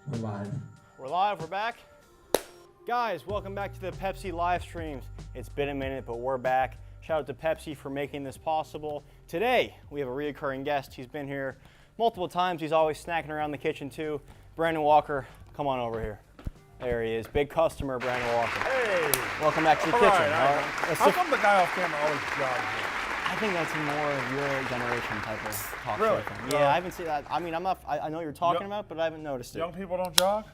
We're live. We're live, we're back. Guys, welcome back to the Pepsi live streams. It's been a minute, but we're back. Shout out to Pepsi for making this possible. Today, we have a reoccurring guest. He's been here multiple times. He's always snacking around the kitchen too. Brandon Walker, come on over here. There he is, big customer, Brandon Walker. Hey! Welcome back to the kitchen. How come the guy off camera always jogs? I think that's a more of your generation type of talk Really? show thing. Yeah, I haven't seen that. I mean, I know what you're talking about, but I haven't noticed it. Young people don't jog?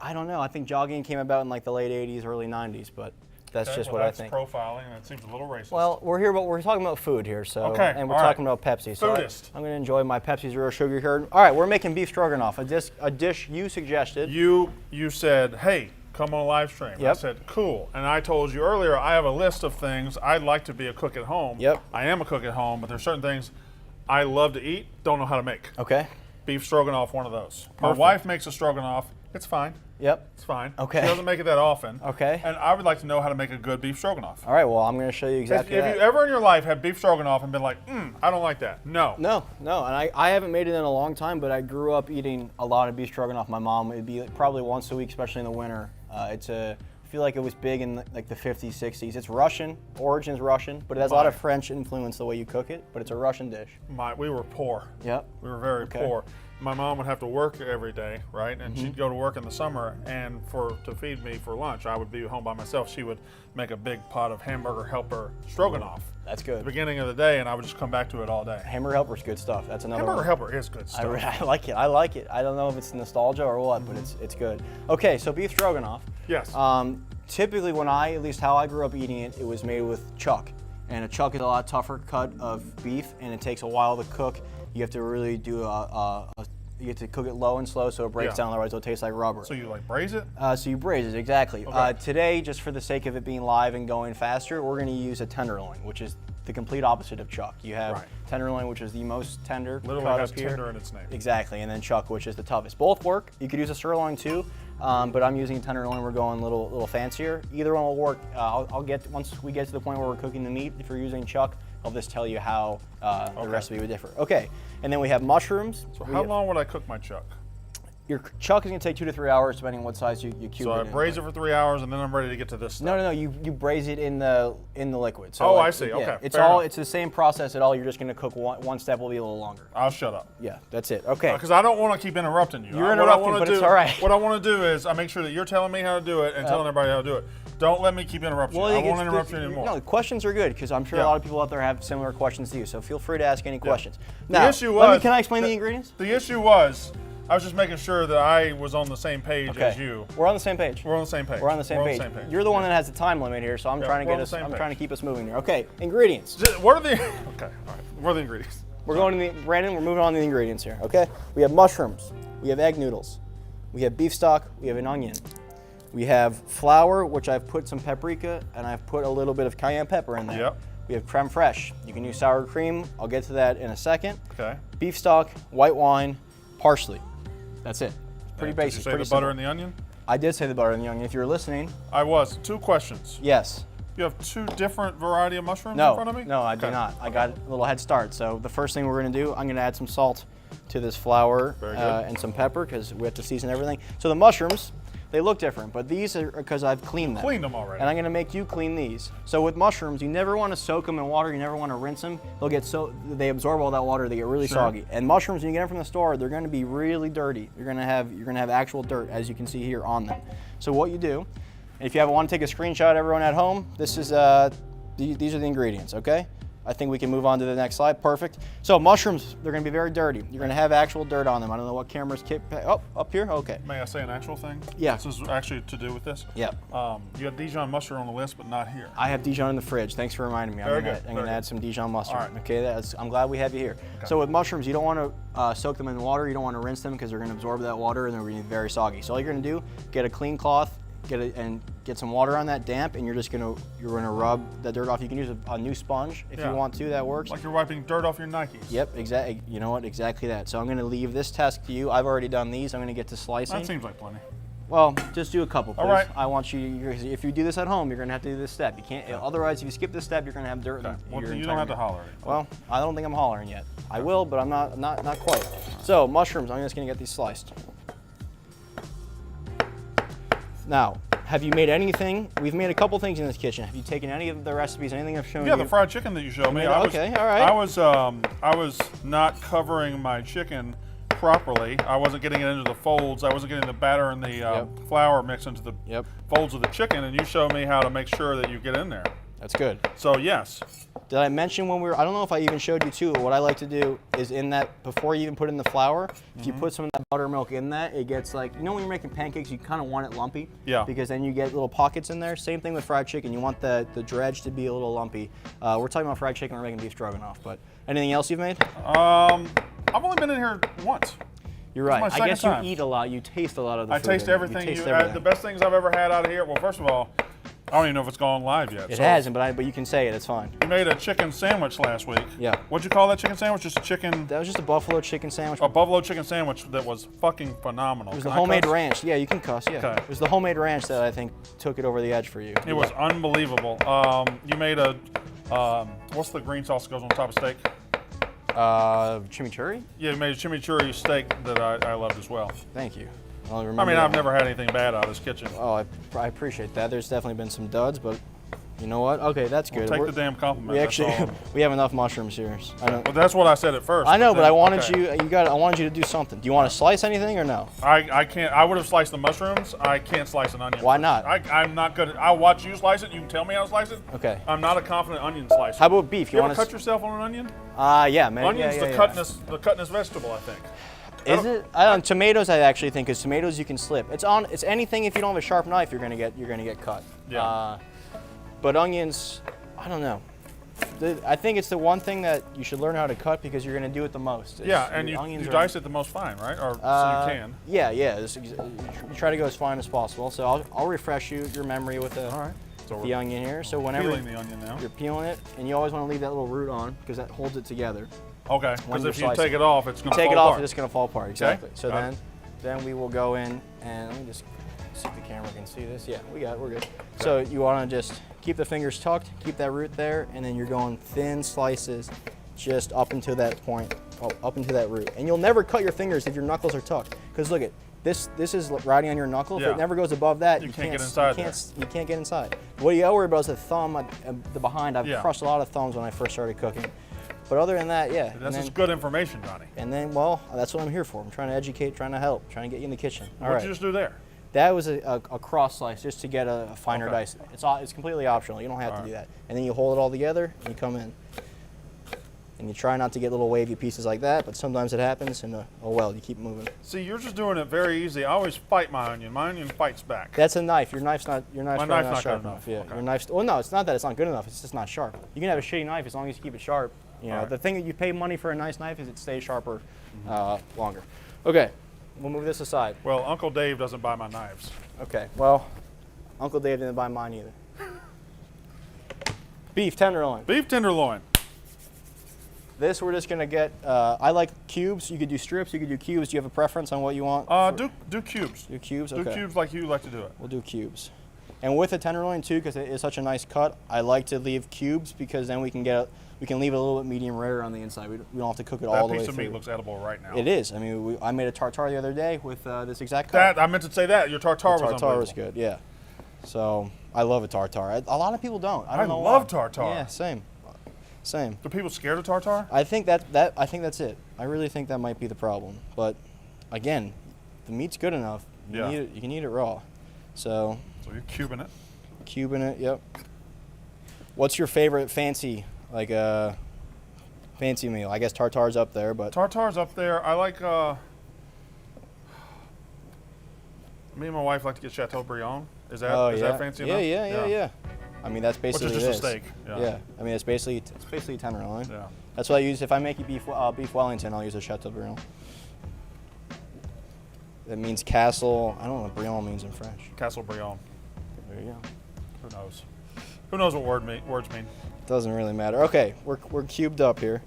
I don't know. I think jogging came about in like the late 80s, early 90s, but that's just what I think. That's profiling, and it seems a little racist. Well, we're here, but we're talking about food here, so and we're talking about Pepsi. So Foodist. I'm going to enjoy my Pepsi Zero Sugar here. All right, we're making beef stroganoff, a dish you suggested. You said, hey, come on a live stream. Yep. I said, cool. And I told you earlier, I have a list of things. I'd like to be a cook at home. Yep. I am a cook at home, but there's certain things I love to eat, don't know how to make. Okay. Beef stroganoff, one of those. Perfect. My wife makes a stroganoff. It's fine. Yep. It's fine. Okay. She doesn't make it that often. Okay. And I would like to know how to make a good beef stroganoff. All right, well, I'm going to show you exactly If that. you ever in your life had beef stroganoff and been like, I don't like that. No. No, and I haven't made it in a long time, but I grew up eating a lot of beef stroganoff. My mom, it'd be probably once a week, especially in the winter. I feel like it was big in like the 50s, 60s. It's Russian, origin's Russian, but it has a lot of French influence the way you cook it, but it's a Russian dish. We were poor. Yep. We were very poor. My mom would have to work every day, right? And she'd go to work in the summer, and to feed me for lunch, I would be home by myself. She would make a big pot of hamburger helper stroganoff. That's good. At the beginning of the day, and I would just come back to it all day. Hamburger helper's good stuff. That's another Hamburger one. helper is good stuff. I like it. I like it. I don't know if it's nostalgia or what, but it's good. Okay, so beef stroganoff. Yes. Typically, at least how I grew up eating it, it was made with chuck, and a chuck is a lot tougher cut of beef, and it takes a while to cook. You have to really do you have to cook it low and slow so it breaks down, otherwise it'll taste like rubber. So you like braise it? So you braise it, exactly. Okay. Today, just for the sake of it being live and going faster, we're going to use a tenderloin, which is the complete opposite of chuck. You have tenderloin, which is the most tender. Literally cut has up here. tender in its name. Exactly, and then chuck, which is the toughest. Both work. You could use a sirloin too, but I'm using tenderloin. We're going a little fancier. Either one will work. Once we get to the point where we're cooking the meat. If you're using chuck, I'll just tell you how the recipe would differ. Okay, and then we have mushrooms. So how long would I cook my chuck? Your chuck is going to take 2 to 3 hours, depending on what size you cube it. So I braise it for 3 hours, and then I'm ready to get to this stuff. No. You braise it in the liquid. So I see. Okay. It's the same process at all. You're just going to cook one step will be a little longer. I'll shut up. Yeah, that's it. Okay. Because I don't want to keep interrupting you. You're interrupting, but it's all right. What I want to do is I make sure that you're telling me how to do it and telling everybody how to do it. Don't let me keep interrupting you. I won't interrupt you anymore. No, questions are good because I'm sure a lot of people out there have similar questions to you. So feel free to ask any questions. The Now, issue was, can I explain the ingredients? The issue was, I was just making sure that I was on the same page as you. We're on the same page. We're on the same page. We're on the same page. You're the one that has the time limit here, so I'm trying to keep us moving here. Okay, ingredients. What are the? Okay, all right. What are the ingredients? We're going to Brandon. We're moving on to the ingredients here. Okay, we have mushrooms. We have egg noodles. We have beef stock. We have an onion. We have flour, which I've put some paprika, and I've put a little bit of cayenne pepper in there. Yep. We have creme fraiche. You can use sour cream. I'll get to that in a second. Okay. Beef stock, white wine, parsley. That's it. Pretty basic. Did you say the butter and the onion? I did say the butter and the onion. If you were listening. I was. 2 questions. Yes. You have 2 different variety of mushrooms in front of me? No, I do not. I got a little head start. So the first thing we're going to do, I'm going to add some salt to this flour and some pepper because we have to season everything. So the mushrooms, they look different, but these are because I've cleaned them. Cleaned them already. And I'm going to make you clean these. So with mushrooms, you never want to soak them in water. You never want to rinse them. They absorb all that water. They get really soggy. And mushrooms, when you get them from the store, they're going to be really dirty. You're going to have actual dirt, as you can see here on them. So what you do, if you want to take a screenshot, everyone at home, this is these are the ingredients. Okay. I think we can move on to the next slide. Perfect. So mushrooms, they're going to be very dirty. You're going to have actual dirt on them. I don't know what cameras up here. Okay. May I say an actual thing? Yeah. This is actually to do with this. Yeah. You have Dijon mustard on the list, but not here. I have Dijon in the fridge. Thanks for reminding me. I'm going to add some Dijon mustard. All right. Okay. I'm glad we have you here. Okay. So with mushrooms, you don't want to soak them in water. You don't want to rinse them because they're going to absorb that water and they're going to be very soggy. So all you're going to do, get a clean cloth, get some water on that damp, and you're gonna rub the dirt off. You can use a new sponge if you want to. That works. Like you're wiping dirt off your Nikes. Yep, exactly. You know what? Exactly that. So I'm gonna leave this task to you. I've already done these. I'm gonna get to slicing. That seems like plenty. Well, just do a couple, please. All right. I want you. If you do this at home, you're gonna have to do this step. You can't. Otherwise, if you skip this step, you're gonna have dirt. Okay. Well, you don't have to holler. Well, I don't think I'm hollering yet. I will, but I'm not quite. So mushrooms. I'm just gonna get these sliced. Now, have you made anything? We've made a couple things in this kitchen. Have you taken any of the recipes, anything I've shown you? Yeah, the fried chicken that you showed me. Okay, all right. I was not covering my chicken properly. I wasn't getting it into the folds. I wasn't getting the batter and the flour mixed into the folds of the chicken, and you showed me how to make sure that you get in there. That's good. So yes. Did I mention when we were, I don't know if I even showed you too, what I like to do is in that, before you even put in the flour, if you put some of that buttermilk in that, it gets like, you know when you're making pancakes, you kind of want it lumpy? Yeah. Because then you get little pockets in there. Same thing with fried chicken. You want the dredge to be a little lumpy. We're talking about fried chicken, we're making beef stroganoff, but anything else you've made? I've only been in here once. You're right. It's my I guess second time. you eat a lot. You taste a lot of the food. I taste everything. The best things I've ever had out of here. Well, first of all, I don't even know if it's gone live yet. It hasn't, but you can say it. It's fine. You made a chicken sandwich last week. Yeah. What'd you call that chicken sandwich? Just a chicken? That was just a buffalo chicken sandwich. A buffalo chicken sandwich that was fucking phenomenal. It was the homemade ranch. Yeah, you can cuss. Yeah. Okay. It was the homemade ranch that I think took it over the edge for you. It was unbelievable. You made a what's the green sauce that goes on top of steak? Chimichurri? Yeah, you made a chimichurri steak that I loved as well. Thank you. I mean, I've never had anything bad out of this kitchen. Oh, I appreciate that. There's definitely been some duds, but you know what? Okay, that's good. Take the damn compliment. We actually we have enough mushrooms here. Well, that's what I said at first. I know, but I wanted I wanted you to do something. Do you want to slice anything or no? I can't. I would have sliced the mushrooms. I can't slice an onion. Why not? I'm not good. I'll watch you slice it. You can tell me how to slice it. Okay. I'm not a confident onion slicer. How about beef? You ever cut yourself on an onion? Yeah, man. Onion's the cutness vegetable, I think. Is it? Tomatoes, I actually think, because tomatoes you can slip. It's anything. If you don't have a sharp knife, you're gonna get cut. Yeah. But onions, I don't know. I think it's the one thing that you should learn how to cut because you're gonna do it the most. Yeah, and you dice it the most fine, right? Or so you can. Yeah. You try to go as fine as possible. So I'll refresh your memory with the onion here. So whenever peeling the onion now. You're peeling it, and you always want to leave that little root on because that holds it together. Okay, because if you take it off, it's going to fall apart. Take it off, it's just going to fall apart, exactly. Okay. So then we will go in, and let me just see if the camera can see this. Yeah, we're good. Okay. So you want to just keep the fingers tucked, keep that root there, and then you're going thin slices just up into that point, up into that root. And you'll never cut your fingers if your knuckles are tucked, because look at this is riding on your knuckle. If it never goes above that, you can't get inside. You can't get inside. What you got to worry about is the thumb, the behind. I've crushed a lot of thumbs when I first started cooking. But other than that, yeah. That's just good information, Donny. And then, well, that's what I'm here for. I'm trying to educate, trying to help, trying to get you in the kitchen. What did you just do there? That was a cross slice just to get a finer dice. It's completely optional. You don't have to do that. And then you hold it all together and you come in. And you try not to get little wavy pieces like that, but sometimes it happens, and oh well, you keep moving. See, you're just doing it very easy. I always fight my onion. My onion fights back. That's a knife. Your knife's not not sharp enough. Yeah, okay. Your knife's. Well, no, it's not that it's not good enough. It's just not sharp. You can have a shitty knife as long as you keep it sharp. You know, the thing that you pay money for a nice knife is it stays sharper longer. Okay, we'll move this aside. Well, Uncle Dave doesn't buy my knives. Okay, well, Uncle Dave didn't buy mine either. Beef tenderloin. Beef tenderloin. This we're just gonna get. I like cubes. You could do strips. You could do cubes. Do you have a preference on what you want? Do cubes. Do cubes. Okay. Do cubes like you like to do it. We'll do cubes. And with the tenderloin too, because it is such a nice cut, I like to leave cubes because then we can leave it a little bit medium rare on the inside. We don't have to cook it all the way through. That piece of meat looks edible right now. It is. I mean, I made a tartare the other day with this exact cut. I meant to say that your tartare was good. Yeah. So I love a tartare. A lot of people don't. I don't know love why. tartare. Yeah, same. Are people scared of tartare? I think that's it. I really think that might be the problem. But again, the meat's good enough. You can eat it raw. So you're cubing it. Cubing it. Yep. What's your favorite fancy meal? I guess tartare's up there, but tartare's up there. I like. Me and my wife like to get Chateaubriand. Is that fancy enough? Yeah. I mean, that's basically which is just a steak. Yeah. I mean, it's basically tenderloin. Yeah. That's what I use if I make beef Wellington. I'll use a Chateaubriand. That means castle. I don't know what Briand means in French. Castle Briand. There you go. Who knows? Who knows what words mean? Doesn't really matter. Okay, we're cubed up here.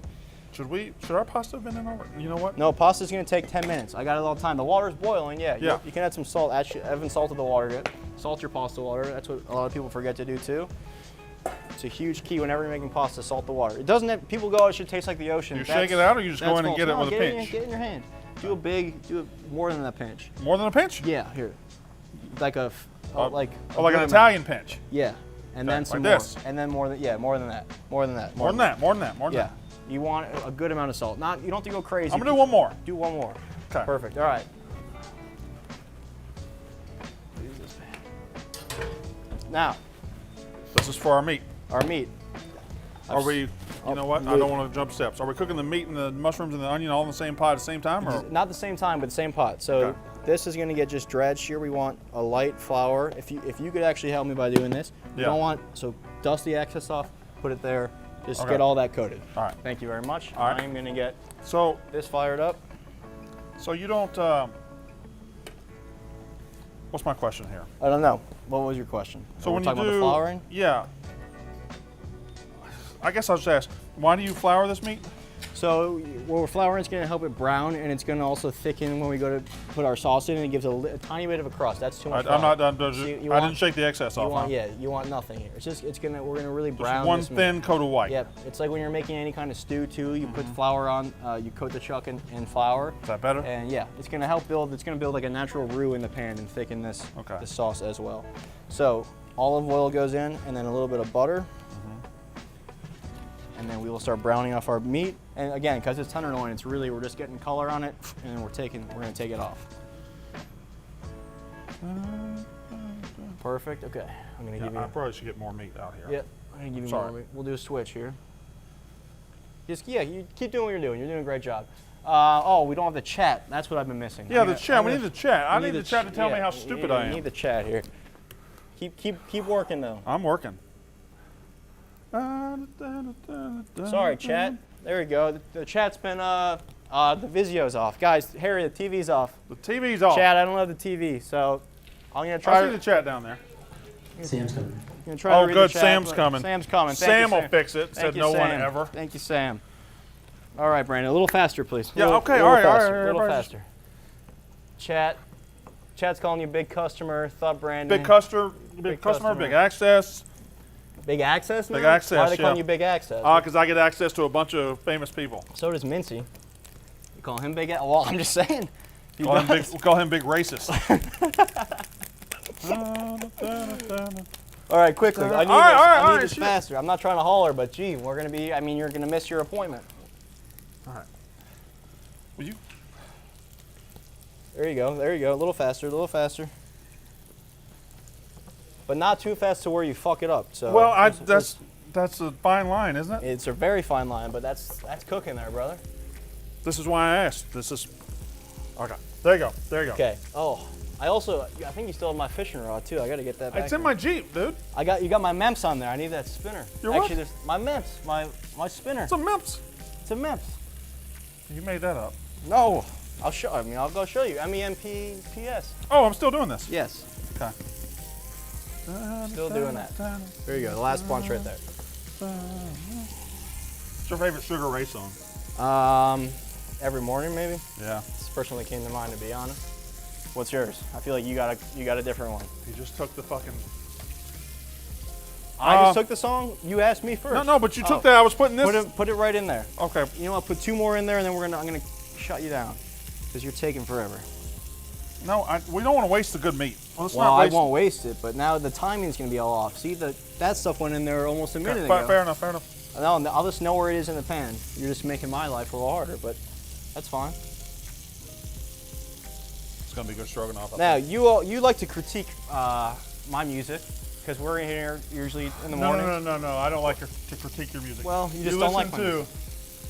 Should our pasta have been in already? You know what? No, pasta's gonna take 10 minutes. I got it all the time. The water's boiling. Yeah. You can add some salt. Actually, I haven't salted the water yet. Salt your pasta water. That's what a lot of people forget to do too. It's a huge key whenever you're making pasta. Salt the water. It doesn't have, people go, it should taste like the ocean. You shake it out, or you just go in and get it with a pinch? Get it in your hand. Do it more than a pinch. More than a pinch? Yeah, here. Like a like an Italian pinch. Yeah, and then some like more, this. and then more than that. More than that. Yeah, you want a good amount of salt. You don't have to go crazy. I'm gonna do one more. Do one more. Okay. Perfect. All right. Now, this is for our meat. Our meat. Are we? You know what? I don't want to jump steps. Are we cooking the meat and the mushrooms and the onion all in the same pot at the same time, or not the same time, but the same pot? So okay. This is going to get just dredged here. We want a light flour. If you could actually help me by doing this, you don't want dust the excess off. Put it there. Just get all that coated. All right. Thank you very much. All right. I'm going to get this fired up. So you don't. What's my question here? I don't know. What was your question? So when you talking about the flouring? Yeah. I guess I'll just ask, why do you flour this meat? So what we're flouring is going to help it brown, and it's going to also thicken when we go to put our sauce in, and it gives a tiny bit of a crust. That's too much flour. I'm not done. I didn't shake the excess off. Yeah, you want nothing here. We're going to really brown one this meat. thin coat of white. Yep. It's like when you're making any kind of stew too. You put flour on. You coat the chuck in flour. Is that better? And yeah, it's going to help build. It's going to build like a natural roux in the pan and thicken this sauce as well. So olive oil goes in, and then a little bit of butter. And then we will start browning off our meat. And again, because it's tenderloin, we're just getting color on it, and then we're going to take it off. Perfect. Okay. I'm going to give you. I probably should get more meat out here. Yep. I'm going to give you more meat. We'll do a switch here. You keep doing what you're doing. You're doing a great job. We don't have the chat. That's what I've been missing. Yeah, the chat. We need the chat. I need the chat to tell me how stupid I am. You need the chat here. Keep working though. I'm working. Sorry, chat. There we go. The chat's been the Vizio's off. Guys, Harry, the TV's off. The TV's off. Chat, I don't have the TV, so I'm gonna try. I see the chat down there. Sam's coming. Oh, good. Sam's coming. Sam's coming. Sam will fix it. Said no one ever. Thank you, Sam. All right, Brandon, a little faster, please. Yeah. Okay. All right. A little faster. Chat's calling you big customer. Thought Brandon. Big customer. Big access. Big access now? Big access, Why are they calling you big access? Because I get access to a bunch of famous people. So does Mincy. You call him big? Well, I'm just saying. We'll call him big racist. All right, quickly. I need this faster. I'm not trying to holler, but gee, you're going to miss your appointment. All right. Will you? There you go. A little faster. But not too fast to where you fuck it up. So well, that's a fine line, isn't it? It's a very fine line, but that's cooking there, brother. This is why I asked. This is okay. There you go. Okay. Oh, I think you still have my fishing rod too. I got to get that back. It's in my Jeep, dude. You got my memps on there. I need that spinner. Actually, there's my memps, my spinner. It's a memps. It's a memps. You made that up. No, I'll go show you. MEMPPS. Oh, I'm still doing this. Yes. Okay. Still doing that. There you go. The last punch right there. What's your favorite Sugar Ray song? Every morning maybe. Yeah. It's the first one that came to mind, to be honest. What's yours? I feel like you got a different one. You just took the fucking. I just took the song. You asked me first. No, but you took that. I was putting this. Put it right in there. Okay. You know what? Put two more in there, and then I'm gonna shut you down because you're taking forever. No, we don't want to waste the good meat. I won't waste it, but now the timing's gonna be all off. See, that stuff went in there almost a minute ago. Fair enough. No, I'll just know where it is in the pan. You're just making my life a little harder, but that's fine. It's gonna be good stroganoff. Now, you like to critique my music because we're in here usually in the morning. No. I don't like to critique your music. Well, you just don't like my music.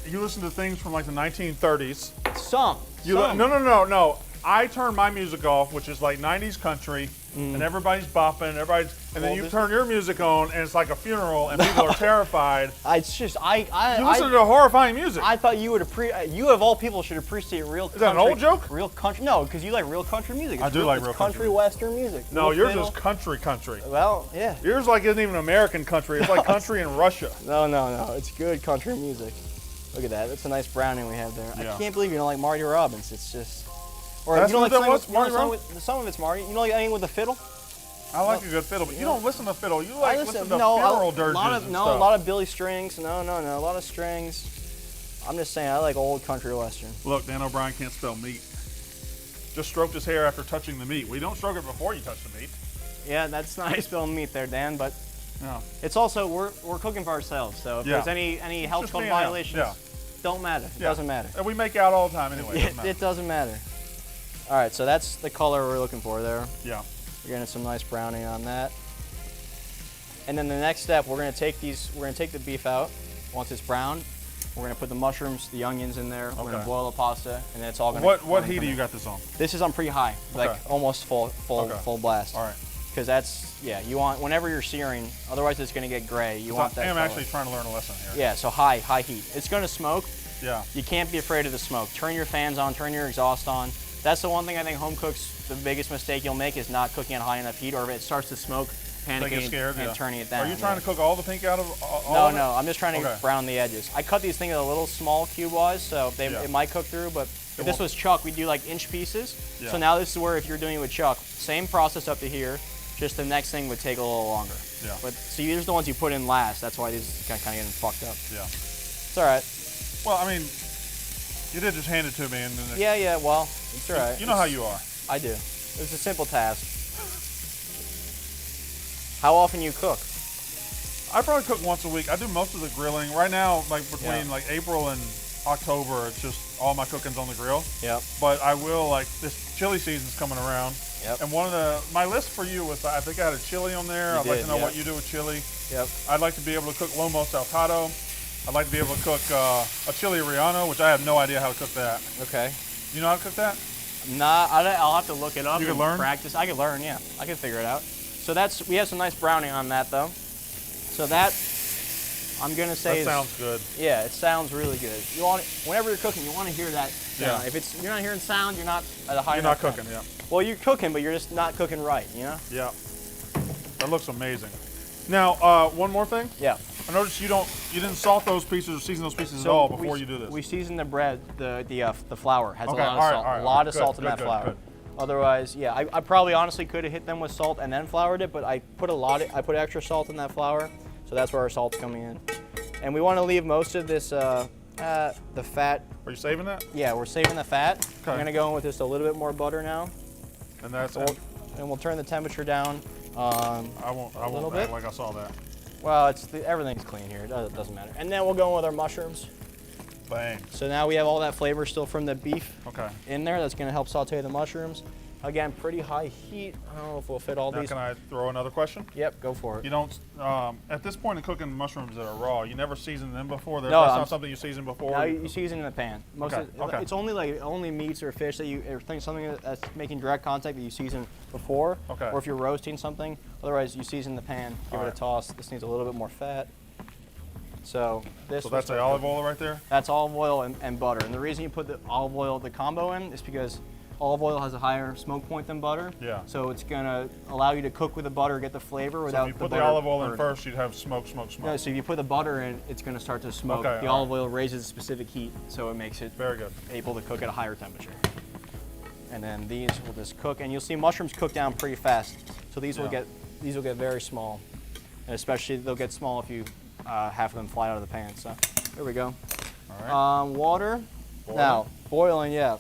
You listen to things from like the 1930s. Some. No. I turn my music off, which is like 90s country, and everybody's bopping, and then you turn your music on, and it's like a funeral, and people are terrified. It's just you listen to horrifying music. I thought you would you of all people should appreciate real country. Is that an old joke? Real country? No, because you like real country music. I do like real country western music. No, yours is country. Well, yeah. Yours like isn't even American country. It's like country in Russia. No. It's good country music. Look at that. That's a nice browning we have there. Yeah. I can't believe you don't like Marty Robbins. It's just. Or that's you don't like Marty Robbins? Some of it's Marty. You know, like anything with the fiddle. I like a good fiddle, but you don't listen to fiddle. You like listen to funeral dirges and stuff. A lot of Billy strings. No, a lot of strings. I'm just saying, I like old country western. Look, Dan O'Brien can't spell meat. Just stroked his hair after touching the meat. We don't stroke it before you touch the meat. Yeah, that's nice spilling meat there, Dan. But Yeah. it's also we're cooking for ourselves. So if there's any health Just code me and him. violations, Yeah. don't matter. It Yeah. doesn't matter. And we make out all the time anyway. It doesn't matter. All right, so that's the color we're looking for there. Yeah. You're getting some nice browning on that. And then the next step, we're gonna take the beef out. Once it's brown, we're gonna put the mushrooms, the onions in there. We're gonna boil the pasta, and then it's all gonna. What heat do you got this on? This is on pretty high, like almost full blast. All right. Because that's, you want, whenever you're searing, otherwise it's gonna get gray. You want that I am color. actually trying to learn a lesson here. Yeah, so high heat. It's gonna smoke. Yeah. You can't be afraid of the smoke. Turn your fans on, turn your exhaust on. That's the one thing I think home cooks, the biggest mistake you'll make is not cooking at high enough heat, or if it starts to smoke, panicking scared, and turning it down. Are you trying to cook all the pink out of all of it? No, I'm just trying to brown the edges. I cut these things a little small cube-wise, so it might cook through, but if this was chuck, we'd do like inch pieces. Yeah. So now this is where if you're doing it with chuck, same process up to here, just the next thing would take a little longer. Yeah. But see, these are the ones you put in last. That's why these kind of getting fucked up. Yeah. It's all right. Well, I mean, you did just hand it to me, and then Yeah, well, it's all right. You know how you are. I do. It's a simple task. How often you cook? I probably cook once a week. I do most of the grilling. Right now, like between like April and October, it's just all my cooking's on the grill. Yep. But I will, like, this chili season's coming around. Yep. And my list for you was, I think I had a chili on there. I'd like to know what you do with chili. Yep. I'd like to be able to cook lomo saltado. I'd like to be able to cook a chili relleno, which I have no idea how to cook that. Okay. You know how to cook that? Nah, I'll have to look it up. You and can learn? practice. I can learn, yeah. I can figure it out. So we have some nice browning on that though. So that, I'm gonna say sounds good. Yeah, it sounds really good. You want, whenever you're cooking, you want to hear that sound. Yeah. If you're not hearing sound, you're not at a high You're enough not cooking, temp. yeah. Well, you're cooking, but you're just not cooking right, you know? Yeah. That looks amazing. Now, one more thing. Yeah. I noticed you didn't salt those pieces or season those pieces at all before you do this. We season the bread, the flour has a lot of all right, salt. all right, a lot of good, salt in good, that good, flour. good. Otherwise, yeah, I probably honestly could have hit them with salt and then floured it, but I put extra salt in that flour, so that's where our salt's coming in. And we want to leave most of this the fat. Are you saving that? Yeah, we're saving the fat. Okay. I'm gonna go in with just a little bit more butter now. And that's and we'll turn the temperature down. I won't little act bit. like I saw that. Well, everything's clean here. It doesn't matter. And then we'll go in with our mushrooms. Bang. So now we have all that flavor still from the beef in there. That's gonna help saute the mushrooms. Again, pretty high heat. I don't know if we'll fit all Now, these. can I throw another question? Yep, go for it. You don't, at this point in cooking mushrooms that are raw, you never season them before? No, that's not something you season before? No, you season in the pan. It's only meats or fish that something that's making direct contact that you season before. Okay. Or if you're roasting something, otherwise you season the pan, give it a toss. This needs a little bit more fat. So that's the olive oil right there? That's olive oil and butter. And the reason you put the olive oil, the combo in, is because olive oil has a higher smoke point than butter. Yeah. So it's gonna allow you to cook with the butter, get the flavor without So if you put the the olive oil in burning. first, you'd have smoke. No, so if you put the butter in, it's gonna start to smoke. Okay, the olive oil raises a specific heat, so it makes it very good. Able to cook at a higher temperature. And then these will just cook, and you'll see mushrooms cook down pretty fast. So these will get very small, and especially they'll get small if you half of them fly out of the pan. So there we go. All right. Water. Now boiling, yeah.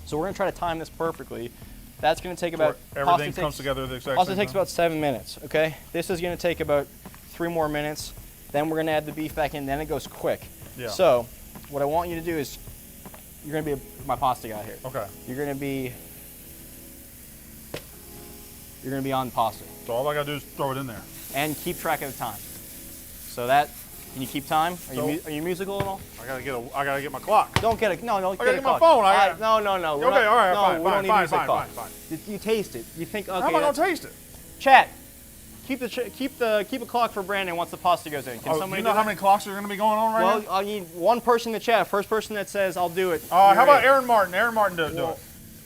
So we're gonna try to time this perfectly. That's gonna take about. Everything comes together at the exact pasta same takes time? about 7 minutes. Okay. This is gonna take about 3 more minutes. Then we're gonna add the beef back in. Then it goes quick. Yeah. So what I want you to do is, you're gonna be my pasta guy here. Okay. You're gonna be on pasta. So all I gotta do is throw it in there. And keep track of the time. So that, can you keep time? Are you musical at all? I gotta get my clock. Don't get a, no, I gotta get my phone. No. Okay, all right, fine, we don't need to use the fine. clock. You taste it. You think, okay. How am I gonna taste it? Chat. Keep a clock for Brandon once the pasta goes in. Can somebody you know how many clocks are gonna be going on right now? Well, I need one person in the chat. First person that says, I'll do it. How about Aaron Martin? Aaron Martin do it.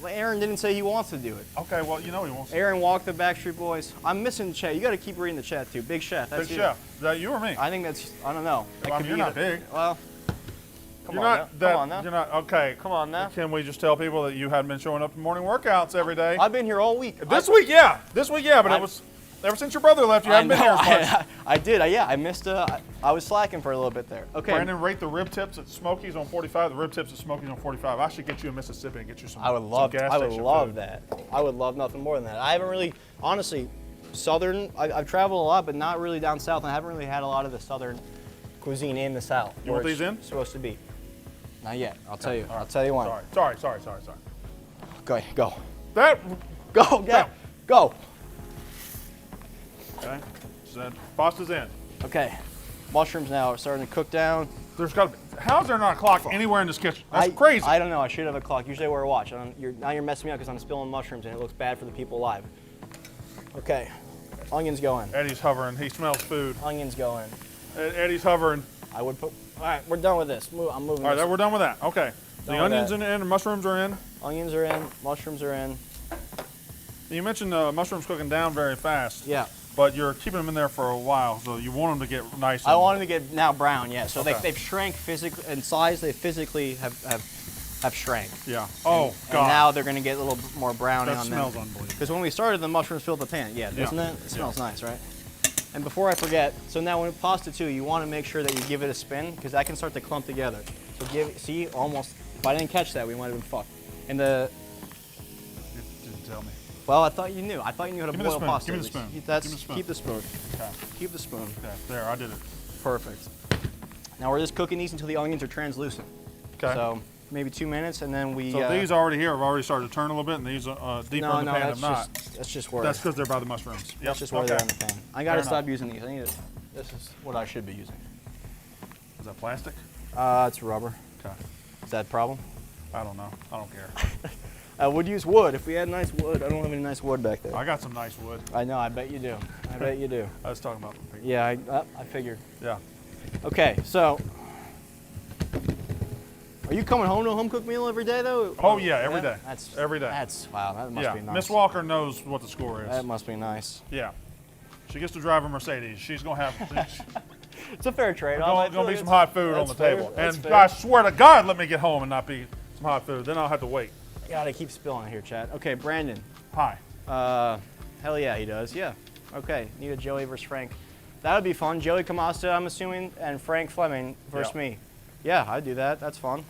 Aaron didn't say he wants to do it. Okay, well, you know he wants to. Aaron walked the Backstreet Boys. I'm missing the chat. You got to keep reading the chat too. Big Chef. That's Big Chef. Is that you or me? I think that's. I don't know. Well, you're not big. Well, come on now. You're not. Okay. Come on now. Can we just tell people that you hadn't been showing up to morning workouts every day? I've been here all week. This week, yeah. But it was ever since your brother left. You haven't been here as much. I did. I missed. I was slacking for a little bit there. Okay. Brandon, rate the rib tips at Smokies on 45. The rib tips at Smokies on 45. I should get you in Mississippi and get you some. I would love gas that. station food. I would love nothing more than that. I haven't really, honestly, southern. I've traveled a lot, but not really down south. I haven't really had a lot of the southern cuisine in the south. You want these in? Supposed to be. Not yet. I'll tell you. Right. I'll tell you when. Sorry. Go. Go. That. Go. Yeah. Go. Okay. So pasta's in. Okay. Mushrooms now are starting to cook down. There's got to be. How's there not a clock anywhere in this kitchen? That's crazy. I don't know. I should have a clock. Usually I wear a watch. Now you're messing me up because I'm spilling mushrooms and it looks bad for the people live. Okay. Onions going. Eddie's hovering. He smells food. Onions going. Eddie's hovering. I would put. All right, we're done with this. I'm moving. All right, this. we're done with that. Okay. The onions in, and the mushrooms are in. Onions are in. Mushrooms are in. You mentioned mushrooms cooking down very fast. Yeah. But you're keeping them in there for a while, so you want them to get nice. I want them to get now brown. Yeah. So Okay. they've shrank physically in size. They physically have shrank. Yeah. Oh God. And now they're going to get a little more browning that on smells them. unbelievable. Because when we started, the mushrooms filled the pan. Yeah, doesn't it? It smells nice, right? And before I forget, so now when pasta too, you want to make sure that you give it a spin because that can start to clump together. So see, almost. If I didn't catch that, we might have been fucked. And You didn't tell me. well, I thought you knew. I thought you knew how to boil pasta. Give me the spoon. Keep the spoon. Okay. Keep the spoon. Okay. There, I did it. Perfect. Now we're just cooking these until the onions are translucent. Okay. So maybe 2 minutes, and then we. So these already here have already started to turn a little bit, and these deeper in the pan have not. That's just where. That's because they're by the mushrooms. Yep. That's just where they're in the pan. I gotta Fair stop enough. using these. This is what I should be using. Is that plastic? It's rubber. Okay. Is that a problem? I don't know. I don't care. I would use wood if we had nice wood. I don't have any nice wood back there. I got some nice wood. I know. I bet you do. I bet you do. I was talking about the people. Yeah. I figured. Yeah. Okay. So. Are you coming home to a home cooked meal every day though? Oh yeah, every day. That's every day. That's wow. That must be nice. Miss Walker knows what the score is. That must be nice. Yeah. She gets to drive a Mercedes. She's gonna have. It's a fair trade-off. Gonna be some hot food on the table. That's And fair. I swear to God, let me get home and not be some hot food. Then I'll have to wait. God, I keep spilling it here, Chad. Okay, Brandon. Hi. Hell yeah, he does. Yeah. Okay, need a Joey versus Frank. That would be fun. Joey Camasta, I'm assuming, and Frank Fleming versus me. Yeah, I'd do that. That's fun.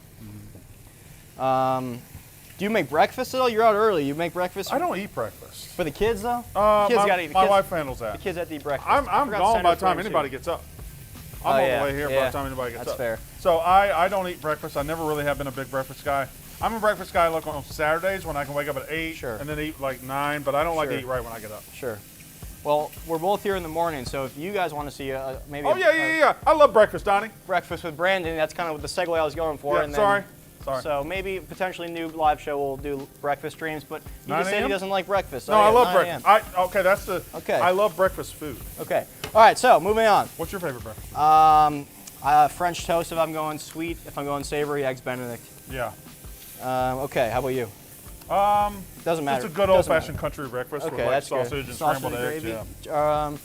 Do you make breakfast at all? You're out early. You make breakfast? I don't eat breakfast. For the kids, though? Kids gotta eat. My wife handles that. The kids have to eat breakfast. I'm gone by the time anybody gets up. I'm on the way here by the time anybody gets up. That's fair. So I don't eat breakfast. I never really have been a big breakfast guy. I'm a breakfast guy like on Saturdays when I can wake up at 8 Sure. and then eat like 9, but I don't like to Sure. eat right when I get up. Sure. Well, we're both here in the morning, so if you guys want to see maybe Oh, yeah. I love breakfast, Donnie. breakfast with Brandon, that's kind of the segue I was going for. Yeah, and then, sorry. So maybe potentially new live show we'll do breakfast streams, but he 9 just said he a.m.? doesn't like breakfast. No, Oh, I yeah, love 9 breakfast. a.m. Okay, that's the. Okay. I love breakfast food. Okay. All right, so moving on. What's your favorite breakfast? French toast if I'm going sweet. If I'm going savory, eggs Benedict. Yeah. Okay, how about you? Doesn't matter. It's a good old-fashioned country breakfast with like that's sausage good. and Sausage scrambled and eggs. gravy. Yeah. All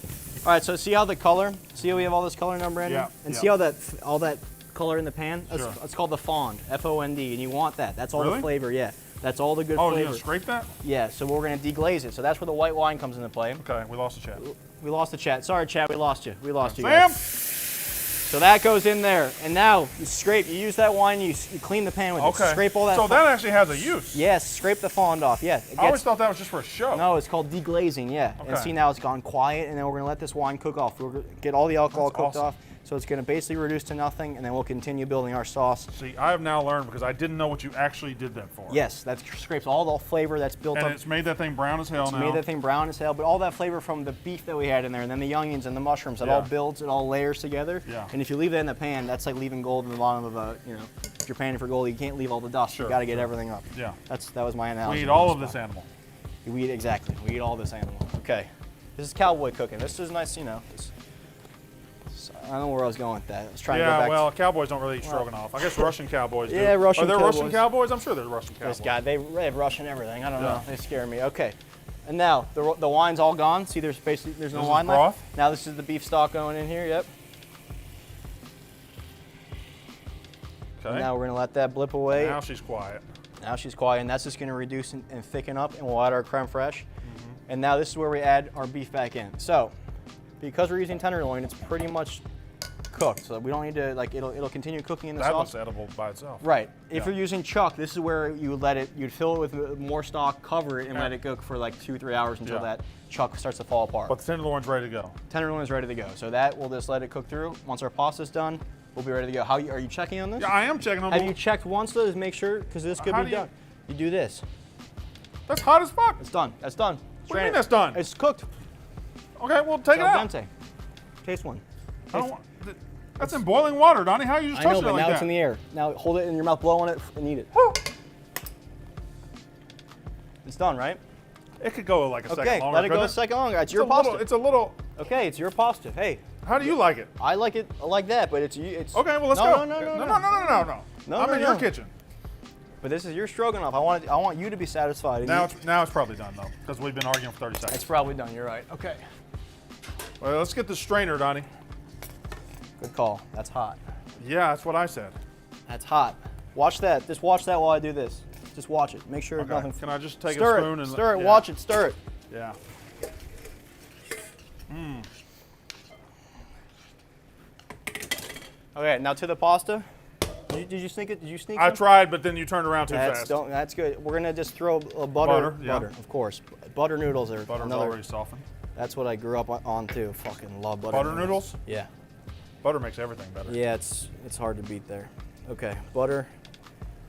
right, so see how the color? See how we have all this color now, Brandon? Yeah, And yeah. see how all that color in the pan? Sure. It's called the fond, F-O-N-D, and you want that. That's all Really? the flavor, yeah. That's all the good Oh, flavor. you're gonna scrape that? Yeah, so we're gonna deglaze it. So that's where the white wine comes into play. Okay, we lost the chat. We lost the chat. Sorry, chat, we lost you. We lost you Sam. guys. So that goes in there, and now you scrape. You use that wine. You clean the pan with it. Okay. Scrape all that. So that actually has a use. Yes, scrape the fond off. Yeah. I always thought that was just for a show. No, it's called deglazing. Yeah. And Okay. see now it's gone quiet, and then we're gonna let this wine cook off. We're gonna get all the alcohol That's cooked awesome. off. So it's gonna basically reduce to nothing, and then we'll continue building our sauce. See, I have now learned because I didn't know what you actually did that for. Yes, that scrapes all the flavor that's built And up. it's made that thing brown as hell now. Made that thing brown as hell, but all that flavor from the beef that we had in there, and then the onions and the mushrooms, it all builds, it all layers together. Yeah. And if you leave that in the pan, that's like leaving gold in the bottom of a, if you're panning for gold, you can't leave all the dust. Sure, You got to get sure. everything up. Yeah. That was my analogy. We eat all of this animal. We eat exactly. We eat all this animal. Okay. This is cowboy cooking. This is nice, I don't know where I was going with that. I was trying to go Yeah, back. well, cowboys don't really eat stroganoff. I guess Russian cowboys do. Yeah, Russian Are there cowboys. Russian cowboys? I'm sure there's Russian cowboys. This guy, they have Russian everything. I don't know. Yeah. They scare me. Okay. And now the wine's all gone. See, there's no This is wine broth? left. Now this is the beef stock going in here. Yep. Okay. Now we're gonna let that blip away. Now she's quiet. Now she's quiet, and that's just gonna reduce and thicken up, and we'll add our creme fraiche. And now this is where we add our beef back in. So, because we're using tenderloin, it's pretty much cooked, so we don't need to it'll continue cooking in the sauce. That looks edible by itself. Right. If you're using chuck, this is where you'd fill it with more stock, cover it, and let it cook for like 2-3 hours until that chuck starts to fall apart. But the tenderloin's ready to go. Tenderloin is ready to go. So that we'll just let it cook through. Once our pasta's done, we'll be ready to go. Are you checking on this? Yeah, I am checking on Have you checked once though to make sure? Because this could be done. You do this. That's hot as fuck. It's done. That's done. What do you mean that's done? It's cooked. Okay, well take it out. Dente. Taste one. That's in boiling water, Donnie. How are you just touching it like that? I know, but now it's in the air. Now hold it in your mouth, blow on it, and eat it. It's done, right? It could go like a second longer. Okay, let it go a second longer. It's your pasta. It's a little. Okay, it's your pasta. Hey. How do you like it? I like it like that, but it's. Okay, well let's go. No. I'm in your kitchen. But this is your stroganoff. I want you to be satisfied. Now it's probably done though, because we've been arguing for 30 seconds. It's probably done. You're right. Okay. Well, let's get the strainer, Donnie. Good call. That's hot. Yeah, that's what I said. That's hot. Watch that. Just watch that while I do this. Just watch it. Make sure nothing. Can I just take a stir spoon it, and stir it? Yeah. Watch it. Stir it. Yeah. Okay, now to the pasta. Did you sneak it? Did you sneak? I tried, but then you turned around too fast. That's good. We're gonna just throw a butter, of course. Butter noodles are Butter's already softened. That's what I grew up on too. Fucking love butter. Butter noodles? Yeah. Butter makes everything better. Yeah, it's hard to beat there. Okay, butter,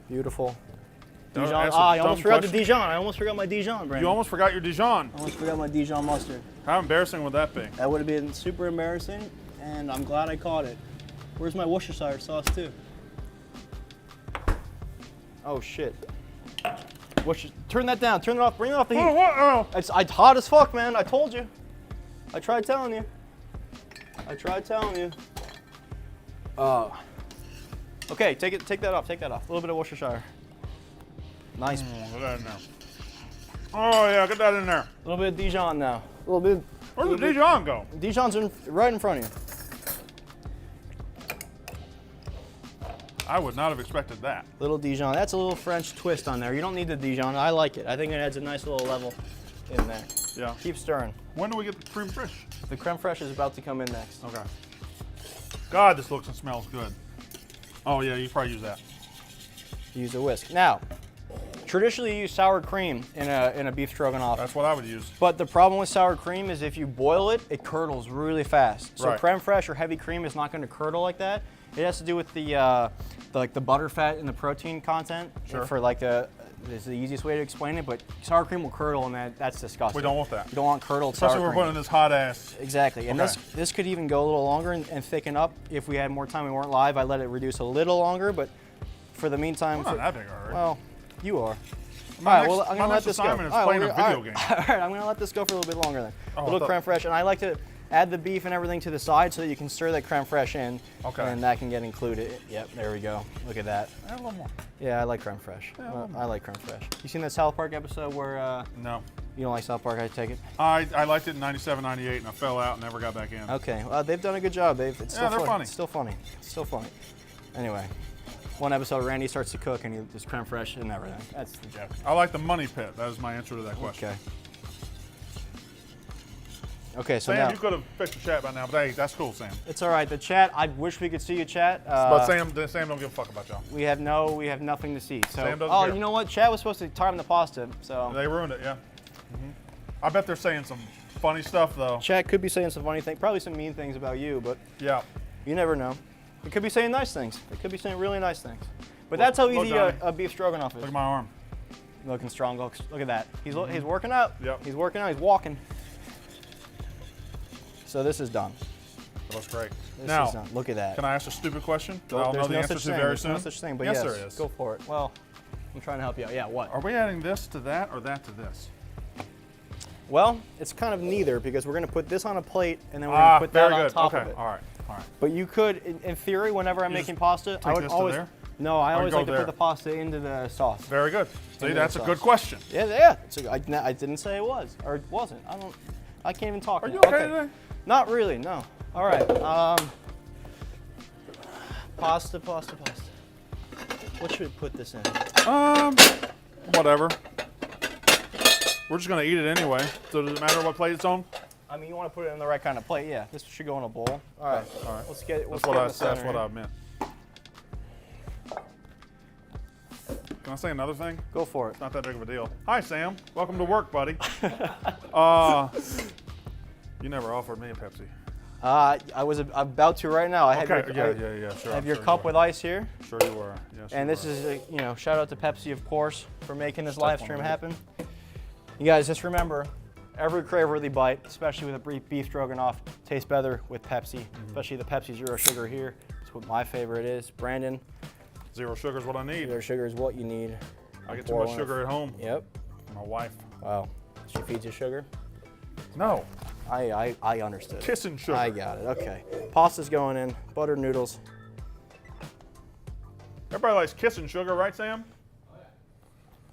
beautiful. Dijon. I almost forgot the Dijon. I almost forgot my Dijon, Brandon. You almost forgot your Dijon. I almost forgot my Dijon mustard. How embarrassing would that be? That would have been super embarrassing, and I'm glad I caught it. Where's my Worcestershire sauce too? Oh shit. Turn that down. Turn it off. Bring it off the heat. Oh. It's hot as fuck, man. I told you. I tried telling you. Okay, take that off. Take that off. A little bit of Worcestershire. Nice. Get that in there. Oh yeah, get that in there. A little bit of Dijon now. A little bit. Where did the Dijon go? Dijon's right in front of you. I would not have expected that. Little Dijon. That's a little French twist on there. You don't need the Dijon. I like it. I think it adds a nice little level in there. Yeah. Keep stirring. When do we get the creme fraiche? The creme fraiche is about to come in next. Okay. God, this looks and smells good. Oh yeah, you probably use that. Use a whisk. Now, traditionally you use sour cream in a beef stroganoff. That's what I would use. But the problem with sour cream is if you boil it, it curdles really fast. So creme fraiche or heavy cream is not going to curdle like that. It has to do with the butter fat and the protein content. Sure. For like this is the easiest way to explain it, but sour cream will curdle, and that's disgusting. We don't want that. You don't want curdled sour cream. Especially we're putting this hot ass. Exactly, and this could even go a little longer and thicken up. If we had more time, we weren't live, I let it reduce a little longer, but for the meantime, I'm not that big a hurry. Well, you are. My All right, well, I'm gonna let this go. Is playing a video game. All right, I'm gonna let this go for a little bit longer then. A little creme fraiche, and I like to add the beef and everything to the side so that you can stir that creme fraiche in, and that can get included. Yep, there we go. Look at that. Add a little more. Yeah, I like creme fraiche. I like creme fraiche. You seen that South Park episode where? No. You don't like South Park, I take it? I liked it in '97, '98, and I fell out and never got back in. Okay, well, they've done a good job. It's still they're funny. It's still funny. It's still funny. Anyway. One episode, Randy starts to cook and he just creme fraiche and everything. That's the joke. I like the money pit. That is my answer to that question. Okay. Okay, so Sam, now, you could have fixed the chat by now, but hey, that's cool, Sam. It's all right. The chat. I wish we could see you, chat. But Sam don't give a fuck about y'all. We have nothing to see. So, Sam doesn't care. You know what? Chat was supposed to time the pasta, so They ruined it, yeah. I bet they're saying some funny stuff though. Chat could be saying some funny things, probably some mean things about you, but yeah, you never know. It could be saying nice things. It could be saying really nice things. But that's how easy a beef stroganoff is. Look at my arm. Looking strong. Look at that. He's working out. Yep. He's working out. He's walking. So this is done. That looks great. This now, is done. Look at that. Can I ask a stupid question? I'll know the answer to very soon. There's no such thing, but yes, there is. Go for it. Well, I'm trying to help you out. Yeah, what? Are we adding this to that or that to this? Well, it's kind of neither because we're going to put this on a plate and then we're going to put that on top of it. All right. But you could, in theory, whenever I'm making pasta, I would always. No, I always like to put the pasta into the sauce. Very good. See, that's a good question. Yeah. I didn't say it was or it wasn't. I can't even talk. Are you okay today? Not really. No. All right. Pasta. What should we put this in? Whatever. We're just gonna eat it anyway. So does it matter what plate it's on? I mean, you want to put it in the right kind of plate. Yeah, this should go in a bowl. All right. All right. Let's get it. That's what I meant. Can I say another thing? Go for it. It's not that big of a deal. Hi, Sam. Welcome to work, buddy. You never offered me a Pepsi. I'm about to right now. I have Okay. your, Sure. I have your cup with ice here. Sure you were. Yes. And this is, shout out to Pepsi, of course, for making this live stream happen. You guys, just remember, every crave-worthy bite, especially with a beef stroganoff, tastes better with Pepsi, especially the Pepsi Zero Sugar here. It's what my favorite is. Brandon. Zero sugar is what I need. Zero sugar is what you need. I get too much sugar at home. Yep. My wife. Wow. She feeds you sugar? No. I understood. Kissing sugar. I got it. Okay. Pasta's going in. Buttered noodles. Everybody likes kissing sugar, right, Sam?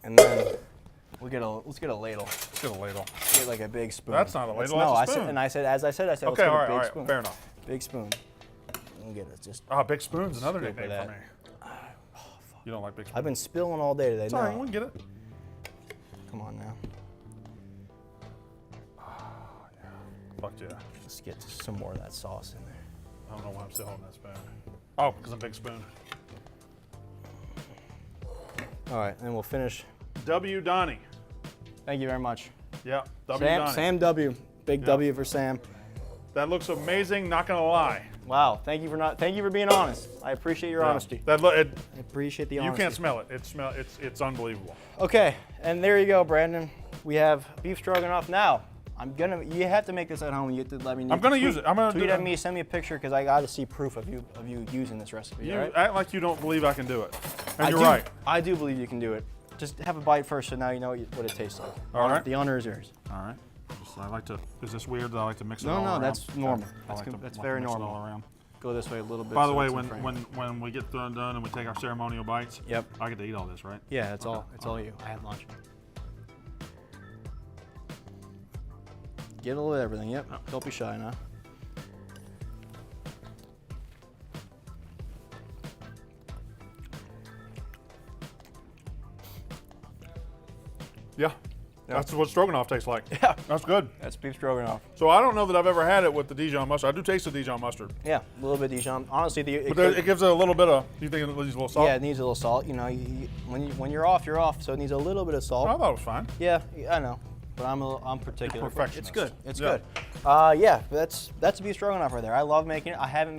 And then let's get a ladle. Let's get a ladle. Get like a big spoon. That's not a ladle. No, that's a spoon. I said, let's okay, get a big all right, spoon. fair enough. Big spoon. We'll get it. Just. Big spoon's another Scoop of nickname for that. me. You don't like big spoons? I've been spilling all day today. It's all right, we can get it. Come on now. Fuck yeah. Let's get some more of that sauce in there. I don't know why I'm still holding that spoon. Oh, because I'm a big spoon. All right, and we'll finish. W. Donny. Thank you very much. Yeah, W. Donny. Sam W. Big W for Sam. That looks amazing, not gonna lie. Wow, thank you for being honest. I appreciate your honesty. I appreciate the honesty. You can't smell it. It's unbelievable. Okay, and there you go, Brandon. We have beef stroganoff now. You have to make this at home. You have to let me know. I'm gonna use it. I'm gonna tweet do at it. me, send me a picture because I got to see proof of you using this recipe. You right? act like you don't believe I can do it, and you're do, right. I do believe you can do it. Just have a bite first, so now you know what it tastes like. All right. The honor is yours. All right. I like to. Is this weird that I like to mix it all around? No, that's normal. That's very mix normal. It all around. Go this way a little bit. By the so way, it's in frame. when we get done and we take our ceremonial bites, Yep. I get to eat all this, right? Yeah, it's all you. I had lunch. Get a little of everything. Yep. Don't be shy now. Yeah. That's what stroganoff tastes like. Yeah. That's good. That's beef stroganoff. So I don't know that I've ever had it with the Dijon mustard. I do taste the Dijon mustard. Yeah, a little bit Dijon. Honestly, it gives it a little bit of. You think it needs a little salt? Yeah, it needs a little salt. You know, when you're off, you're off. So it needs a little bit of salt. I thought it was fine. Yeah, I know, but I'm particular. You're perfectionist. It's good. It's Yeah. good. Yeah, that's beef stroganoff right there. I love making it. I haven't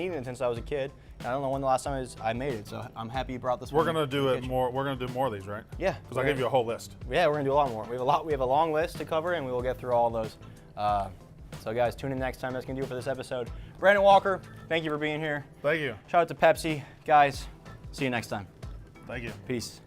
eaten it since I was a kid. I don't know when the last time I made it, so I'm happy you brought this. We're gonna do it more. We're gonna do more of these, right? Yeah. Because I gave you a whole list. Yeah, we're gonna do a lot more. We have a long list to cover, and we will get through all those. So guys, tune in next time. That's gonna do it for this episode. Brandon Walker, thank you for being here. Thank you. Shout out to Pepsi, guys. See you next time. Thank you. Peace.